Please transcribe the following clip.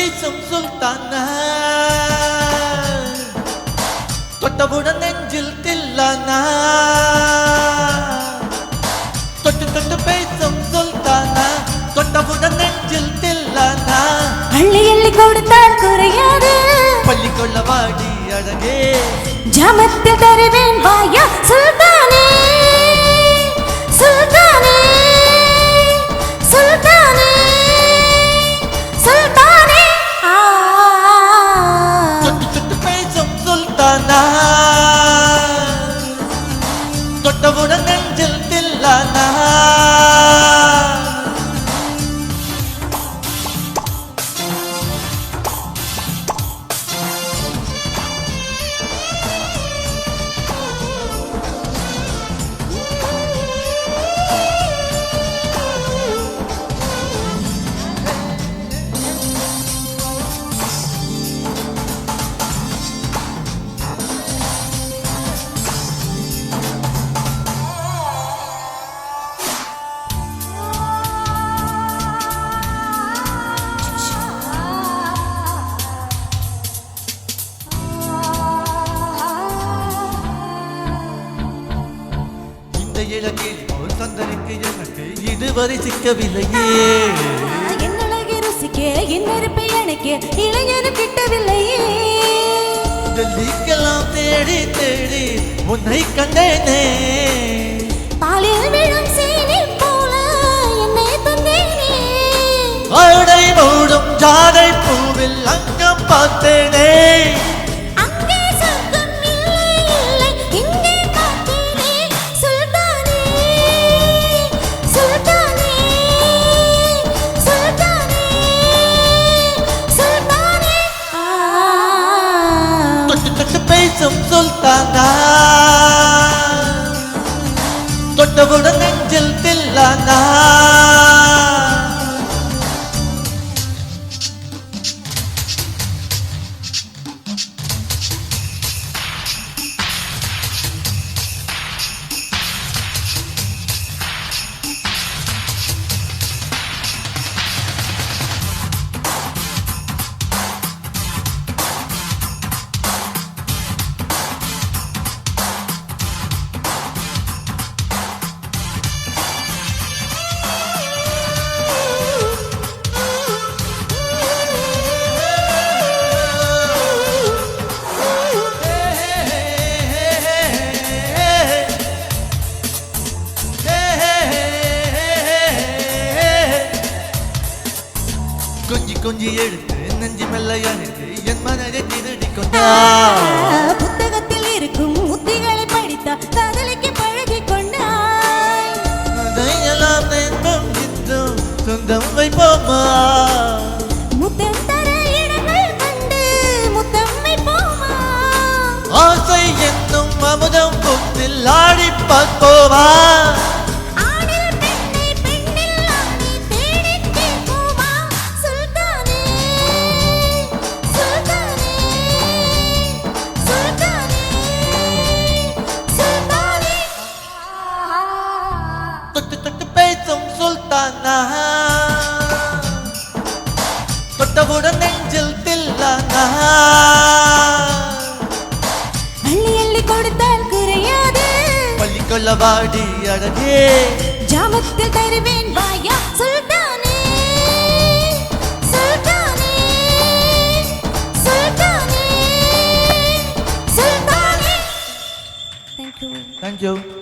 பேசும் சுல்தானா தொட்டவுடன் நெஞ்சில் தில்லானா தொட்டு தொட்டு பேசும் சுல்தானா தொட்டவுடன் நெஞ்சில் தில்லானா அள்ளி அள்ளி கொடுத்தால் குறையாது பள்ளிக்கொள்ள வாடி அழகே ஜாமத்தில் தருவேன் வாயா சுல்தானே சுல்தானே சுல்தானே சுல்தானே தொட்டு தொட்டு பேசும் சுல்தானா தொட்டவுடன் நெஞ்சில் தில்லானா இலக்கில் ஒரு சந்தனுக்கு எனக்கு இதுவரை சிக்கவில்லையே என்னழகி ருசிக்க என்னருப்பை அணைக்க இளைஞரும் கிட்டவில்லையே டெல்லிக்கெல்லாம் தேடி தேடி உன்னை கண்டேனே பாலில் விழும் சீனி போல என்னை தந்தேனே ஆடை மூடும் ஜாடை பூவில் அங்கம் பார்த்தேனே பேசும் சுல்தானா தொட்டவுடன் நெஞ்சில் தில்லானா கொஞ்சி கொஞ்சி எடுத்து நெஞ்சி மெல்ல அணைத்து என் மனதை திருடி கொண்டா புத்தகத்தில் இருக்கும் உத்திகளை படித்தா காதலிக்கு பழகி கொண்டாய் அதையெல்லாம் நேர்ந்தும் இன்றும் சொந்தம் வைப்போமா முத்தம் தர இடங்கள் கண்டு முத்தம் வைப்போமா ஆசை என்னும் அமுதம் புத்தில் ஆடி பார்ப்போமா சுல்தானா தொட்டவுடன் நெஞ்சில் தில்லானா அள்ளி அள்ளி கொடுத்தால் குறையாது பள்ளிக்கொள்ள வாடி அழகே ஜாமத்தில் தருவேன் வாயா சுல்தானே சுல்தானே சுல்தானே சுல்தானே. Thank you. Thank you.